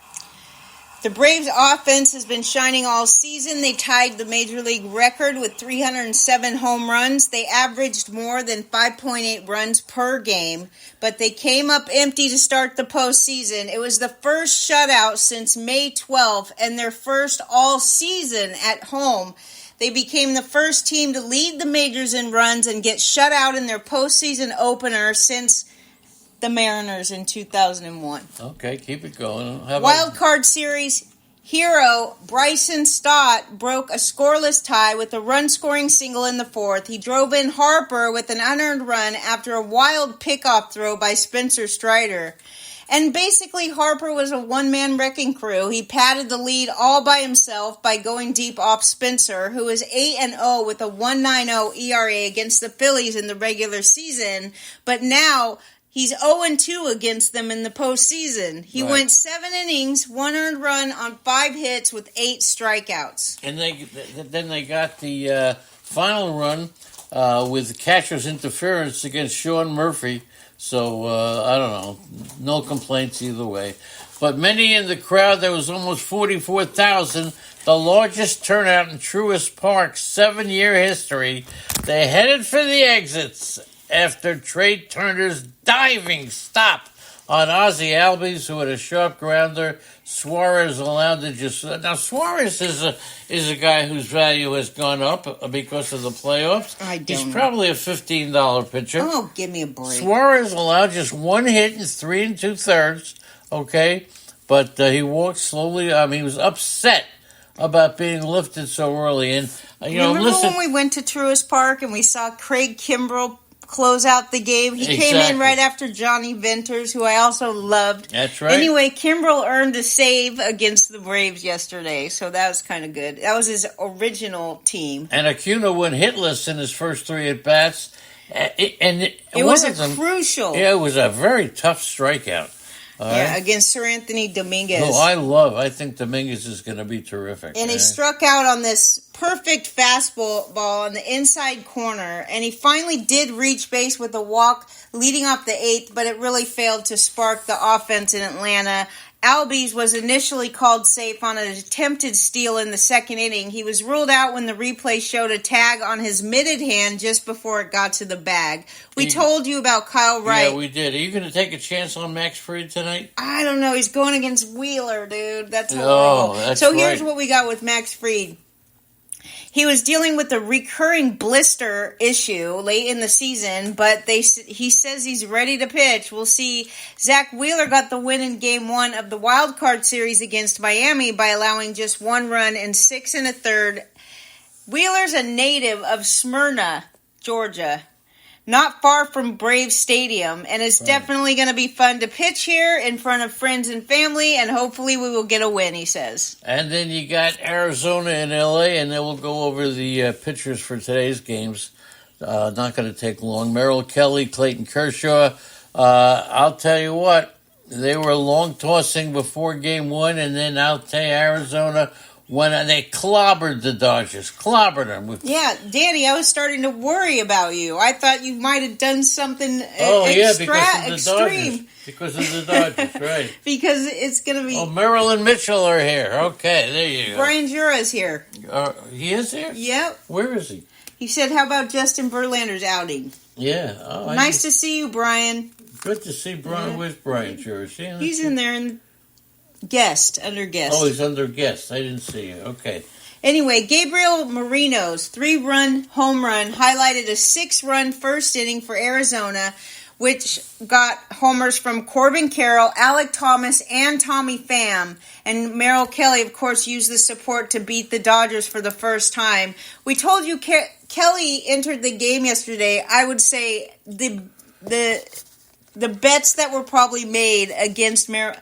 [SPEAKER 2] The Braves' offense has been shining all season. They tied the Major League record with 307 home runs. They averaged more than 5.8 runs per game, but they came up empty to start the postseason. It was the first shutout since May 12th and their first all season at home. They became the first team to lead the majors in runs and get shut out in their postseason opener since the Mariners in 2001.
[SPEAKER 1] Okay, keep it going.
[SPEAKER 2] Wild card series hero Bryson Stott broke a scoreless tie with a run-scoring single in the 4th. He drove in Harper with an unearned run after a wild pickoff throw by Spencer Strider. And basically, Harper was a one-man wrecking crew. He padded the lead all by himself by going deep off Spencer, who is 8-0 with a 1.90 ERA against the Phillies in the regular season. But now he's 0-2 against them in the postseason. He went 7 innings, 1 earned run on 5 hits with 8 strikeouts.
[SPEAKER 1] And then they got the final run with catcher's interference against Sean Murphy. So, I don't know. No complaints either way. But many in the crowd, there was almost 44,000, the largest turnout in Truist Park's 7-year history. They headed for the exits after Trey Turner's diving stop on Ozzie Albies, who had a sharp grounder. Suarez allowed to just... Now, Suarez is a guy whose value has gone up because of the playoffs. He's probably a $15 pitcher.
[SPEAKER 2] Oh, give me a break.
[SPEAKER 1] Suarez allowed just 1 hit in 3 2/3, okay? But he walked slowly. He was upset about being lifted so early. And,
[SPEAKER 2] Remember when we went to Truist Park and we saw Craig Kimbrell close out the game? He came in right after Johnny Venters, who I also loved.
[SPEAKER 1] That's right.
[SPEAKER 2] Anyway, Kimbrell earned a save against the Braves yesterday, so that was kind of good. That was his original team.
[SPEAKER 1] And Acuna went hitless in his first 3 at-bats. It
[SPEAKER 2] was crucial.
[SPEAKER 1] Yeah, it was a very tough strikeout.
[SPEAKER 2] Against Sir Anthony Dominguez.
[SPEAKER 1] I think Dominguez is going to be terrific.
[SPEAKER 2] And he struck out on this perfect fastball on the inside corner, and he finally did reach base with a walk leading off the 8th, but it really failed to spark the offense in Atlanta. Albies was initially called safe on an attempted steal in the 2nd inning. He was ruled out when the replay showed a tag on his mitted hand just before it got to the bag. We told you about Kyle Wright.
[SPEAKER 1] Yeah, we did. Are you going to take a chance on Max Fried tonight?
[SPEAKER 2] I don't know. He's going against Wheeler, dude. That's horrible. Here's what we got with Max Fried. He was dealing with a recurring blister issue late in the season, but he says he's ready to pitch. We'll see. Zach Wheeler got the win in Game 1 of the Wild Card Series against Miami by allowing just 1 run in 6 1/3. Wheeler's a native of Smyrna, Georgia, not far from Braves Stadium, and it's definitely going to be fun to pitch here in front of friends and family, and hopefully we will get a win, he says.
[SPEAKER 1] And then you got Arizona and L.A., and then we'll go over the pitchers for today's games. Not going to take long. Merrill Kelly, Clayton Kershaw. I'll tell you what, they were long tossing before Game 1, and then I'll tell you, Arizona when they clobbered the Dodgers. Clobbered them.
[SPEAKER 2] Yeah, Danny, I was starting to worry about you. I thought you might have done something extreme.
[SPEAKER 1] Because of the Dodgers, right.
[SPEAKER 2] Because it's going to be...
[SPEAKER 1] Oh, Merrill and Mitchell are here. Okay, there you go.
[SPEAKER 2] Brian Jura's here.
[SPEAKER 1] He is here?
[SPEAKER 2] Yep.
[SPEAKER 1] Where is he?
[SPEAKER 2] He said, how about Justin Verlander's outing?
[SPEAKER 1] Yeah.
[SPEAKER 2] Nice to see you, Brian.
[SPEAKER 1] Good to see Brian. Yeah. Where's Brian Jura?
[SPEAKER 2] He's in there in... under guest.
[SPEAKER 1] Oh, he's under guest. I didn't see you. Okay.
[SPEAKER 2] Anyway, Gabriel Moreno's 3-run home run highlighted a 6-run first inning for Arizona, which got homers from Corbin Carroll, Alec Thomas, and Tommy Pham. And Merrill Kelly, of course, used the support to beat the Dodgers for the first time. We told you Kelly entered the game yesterday. I would say the bets that were probably made against Merrill...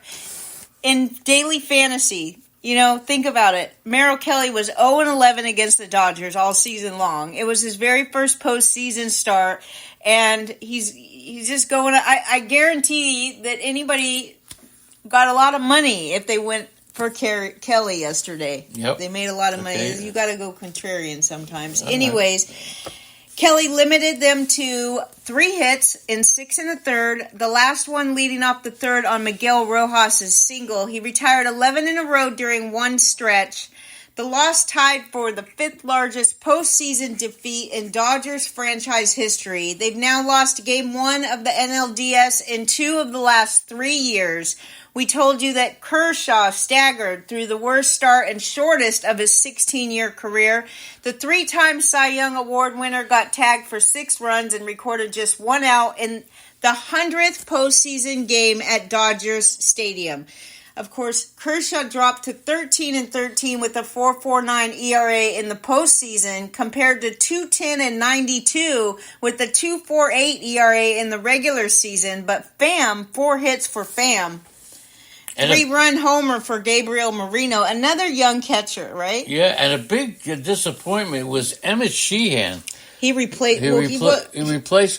[SPEAKER 2] In daily fantasy, think about it. Merrill Kelly was 0-11 against the Dodgers all season long. It was his very first postseason start, and he's just going. I guarantee that anybody got a lot of money if they went for Kelly yesterday.
[SPEAKER 1] Yep.
[SPEAKER 2] They made a lot of money. You got to go contrarian sometimes. Anyways. Kelly limited them to 3 hits in 6 1/3, the last one leading off the 3rd on Miguel Rojas' single. He retired 11 in a row during one stretch. The loss tied for the 5th largest postseason defeat in Dodgers franchise history. They've now lost Game 1 of the NLDS in 2 of the last 3 years. We told you that Kershaw staggered through the worst start and shortest of his 16-year career. The 3-time Cy Young Award winner got tagged for 6 runs and recorded just 1 out in the 100th postseason game at Dodgers Stadium. Of course, Kershaw dropped to 13-13 with a 4.49 ERA in the postseason, compared to 2.10 and 92 with a 2.48 ERA in the regular season. But 4 hits for Pham. 3-run homer for Gabriel Moreno, another young catcher, right?
[SPEAKER 1] Yeah, and a big disappointment was Emmett Sheehan.
[SPEAKER 2] He replaced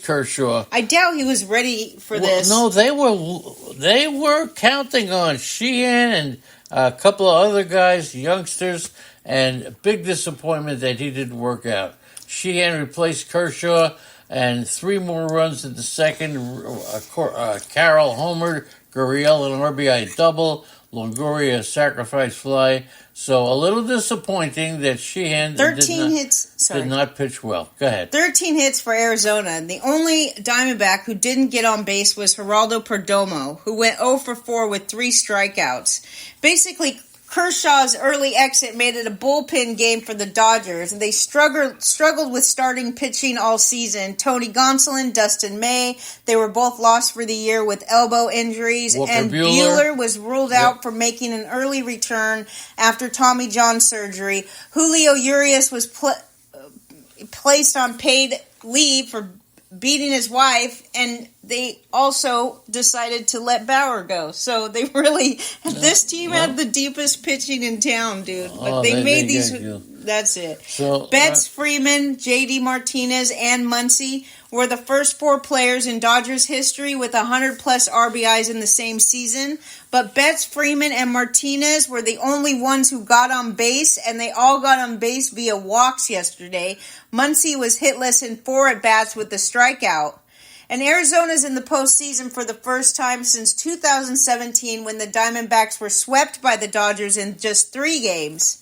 [SPEAKER 1] Kershaw.
[SPEAKER 2] I doubt he was ready for this.
[SPEAKER 1] No, they were counting on Sheehan and a couple of other guys, youngsters, and big disappointment that he didn't work out. Sheehan replaced Kershaw, and 3 more runs in the second. Carroll homered, Gurriel an RBI double, Longoria a sacrifice fly. So a little disappointing that Sheehan did not pitch well. Go ahead.
[SPEAKER 2] 13 hits for Arizona. The only Diamondback who didn't get on base was Geraldo Perdomo, who went 0 for 4 with 3 strikeouts. Basically, Kershaw's early exit made it a bullpen game for the Dodgers, and they struggled with starting pitching all season. Tony Gonsolin, Dustin May, they were both lost for the year with elbow injuries, and Buehler was ruled out for making an early return after Tommy John surgery. Julio Urias was placed on paid leave for beating his wife, and they also decided to let Bauer go. So they this team had the deepest pitching in town, dude. But they made these. That's it. So, Betts, Freeman, J.D. Martinez, and Muncy were the first 4 players in Dodgers history with 100-plus RBIs in the same season. But Betts, Freeman, and Martinez were the only ones who got on base, and they all got on base via walks yesterday. Muncy was hitless in 4 at-bats with the strikeout. And Arizona's in the postseason for the first time since 2017, when the Diamondbacks were swept by the Dodgers in just 3 games.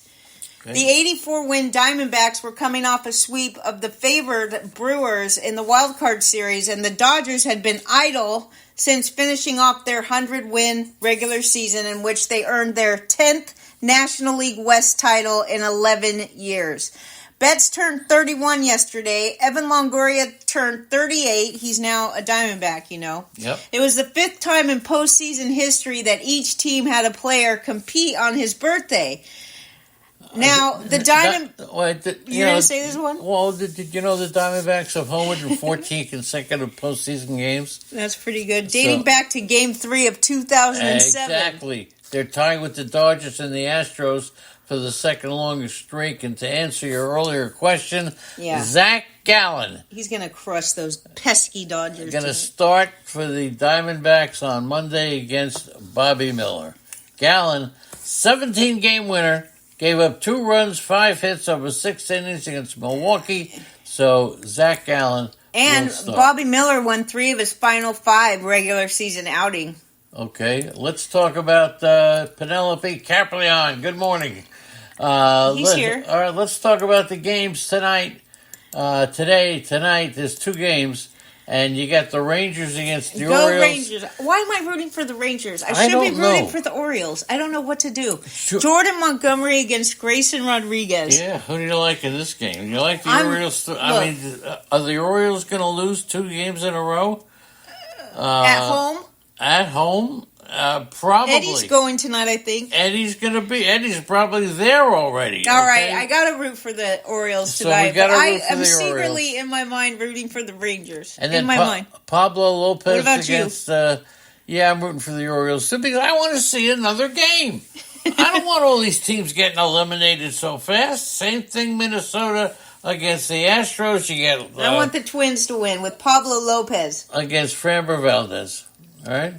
[SPEAKER 2] Okay. The 84-win Diamondbacks were coming off a sweep of the favored Brewers in the Wild Card Series, and the Dodgers had been idle since finishing off their 100-win regular season, in which they earned their 10th National League West title in 11 years. Betts turned 31 yesterday. Evan Longoria turned 38. He's now a Diamondback, you know.
[SPEAKER 1] Yep.
[SPEAKER 2] It was the 5th time in postseason history that each team had a player compete on his birthday. Now, the you're going to say this one?
[SPEAKER 1] Well, did you know the Diamondbacks have homered in 14 consecutive postseason games?
[SPEAKER 2] That's pretty good. Dating back to Game 3 of 2007.
[SPEAKER 1] Exactly. They're tied with the Dodgers and the Astros for the second longest streak. And to answer your earlier question, Zach Gallen.
[SPEAKER 2] He's going to crush those pesky Dodgers.
[SPEAKER 1] Going to start for the Diamondbacks on Monday against Bobby Miller. Gallen, 17-game winner. Gave up 2 runs, 5 hits over 6 innings against Milwaukee. So, Zach Gallen.
[SPEAKER 2] And Bobby Miller won 3 of his final 5 regular season outing.
[SPEAKER 1] Okay, let's talk about Penelope Caprion. Good morning.
[SPEAKER 2] He's here.
[SPEAKER 1] All right, let's talk about the games tonight. Tonight, there's 2 games. And you got the Rangers against the Orioles.
[SPEAKER 2] Go Rangers. Why am I rooting for the Rangers? I should be rooting for the Orioles. I don't know what to do. Sure. Jordan Montgomery against Grayson Rodriguez.
[SPEAKER 1] Yeah, who do you like in this game? Do you like the Orioles? Are the Orioles going to lose 2 games in a row?
[SPEAKER 2] At home?
[SPEAKER 1] At home? Probably.
[SPEAKER 2] Eddie's going tonight, I think.
[SPEAKER 1] Eddie's probably there already.
[SPEAKER 2] All right, I got to root for the Orioles tonight.
[SPEAKER 1] So we got to root for the Orioles.
[SPEAKER 2] I'm secretly, in my mind, rooting for the Rangers.
[SPEAKER 1] And then
[SPEAKER 2] in my mind.
[SPEAKER 1] Pablo Lopez
[SPEAKER 2] what about
[SPEAKER 1] against... I'm rooting for the Orioles because I want to see another game. I don't want all these teams getting eliminated so fast. Same thing, Minnesota against the Astros. You get...
[SPEAKER 2] I want the Twins to win with Pablo Lopez.
[SPEAKER 1] Against Framber Valdez. All right?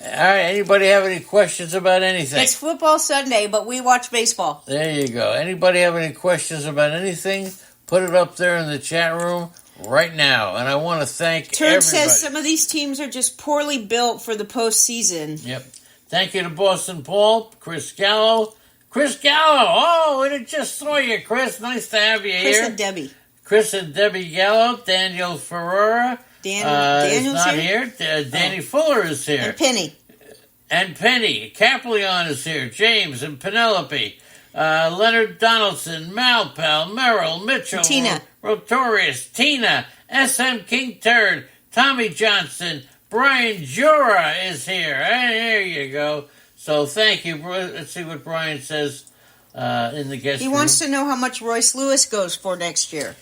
[SPEAKER 1] All right, anybody have any questions about anything?
[SPEAKER 2] It's football Sunday, but we watch baseball.
[SPEAKER 1] There you go. Anybody have any questions about anything? Put it up there in the chat room right now. And I want to thank everybody.
[SPEAKER 2] Says some of these teams are just poorly built for the postseason.
[SPEAKER 1] Yep. Thank you to Boston Paul, Chris Gallo. Oh, it just saw you, Chris. Nice to have you here. Chris and Debbie Gallo, Daniel Ferrara.
[SPEAKER 2] Daniel's
[SPEAKER 1] is not here. Danny Fuller is here.
[SPEAKER 2] And Penny.
[SPEAKER 1] Caplion is here. James and Penelope. Leonard Donaldson, Malpal, Merrill, Mitchell.
[SPEAKER 2] Tina.
[SPEAKER 1] Rotorius, Tina. SM King Turd. Tommy Johnson. Brian Jura is here. There you go. So thank you. Let's see what Brian says in the guest room.
[SPEAKER 2] He wants to know how much Royce Lewis goes for next year.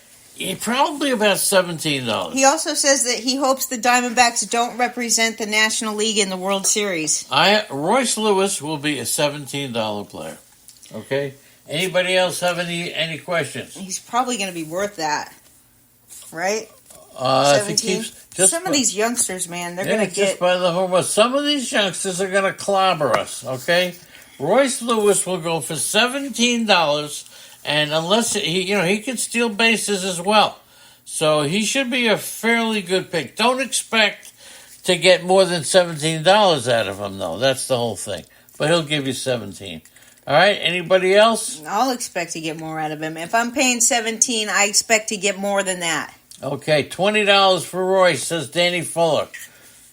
[SPEAKER 1] Probably about $17.
[SPEAKER 2] He also says that he hopes the Diamondbacks don't represent the National League in the World Series.
[SPEAKER 1] Royce Lewis will be a $17 player. Okay? Anybody else have any questions?
[SPEAKER 2] He's probably going to be worth that. Right?
[SPEAKER 1] 17.
[SPEAKER 2] Some of these youngsters, man, they're going to get...
[SPEAKER 1] just by the home. Some of these youngsters are going to clobber us, okay? Royce Lewis will go for $17, and unless he can steal bases as well. So he should be a fairly good pick. Don't expect to get more than $17 out of him, though. That's the whole thing. But he'll give you 17. All right, anybody else?
[SPEAKER 2] I'll expect to get more out of him. If I'm paying 17, I expect to get more than that.
[SPEAKER 1] Okay, $20 for Royce, says Danny Fuller.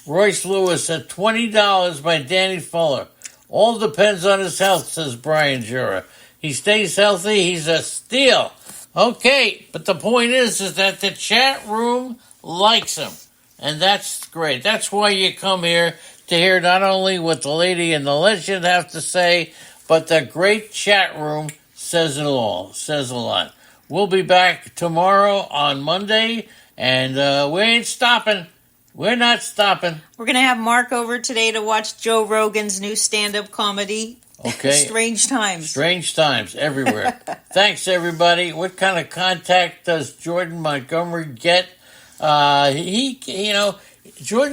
[SPEAKER 1] Royce Lewis at $20 by Danny Fuller. All depends on his health, says Brian Jura. He stays healthy, he's a steal. Okay, but the point is that the chat room likes him. And that's great. That's why you come here, to hear not only what the lady and the legend have to say, but the great chat room says it all, says a lot. We'll be back tomorrow on Monday, and we ain't stopping. We're not stopping.
[SPEAKER 2] We're going to have Mark over today to watch Joe Rogan's new stand-up comedy.
[SPEAKER 1] Okay.
[SPEAKER 2] Strange Times.
[SPEAKER 1] Strange Times everywhere. Thanks, everybody. What kind of contact does Jordan Montgomery get? Jordan,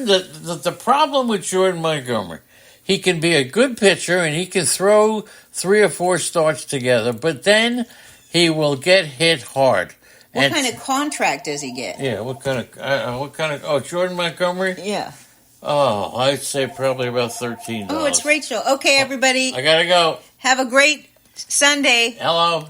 [SPEAKER 1] the problem with Jordan Montgomery, he can be a good pitcher and he can throw 3 or 4 starts together, but then he will get hit hard.
[SPEAKER 2] What kind of contract does he get?
[SPEAKER 1] Yeah, what kind of Jordan Montgomery?
[SPEAKER 2] Yeah.
[SPEAKER 1] Oh, I'd say probably about $13.
[SPEAKER 2] Oh, it's Rachel. Okay, everybody.
[SPEAKER 1] I gotta go.
[SPEAKER 2] Have a great Sunday.
[SPEAKER 1] Hello.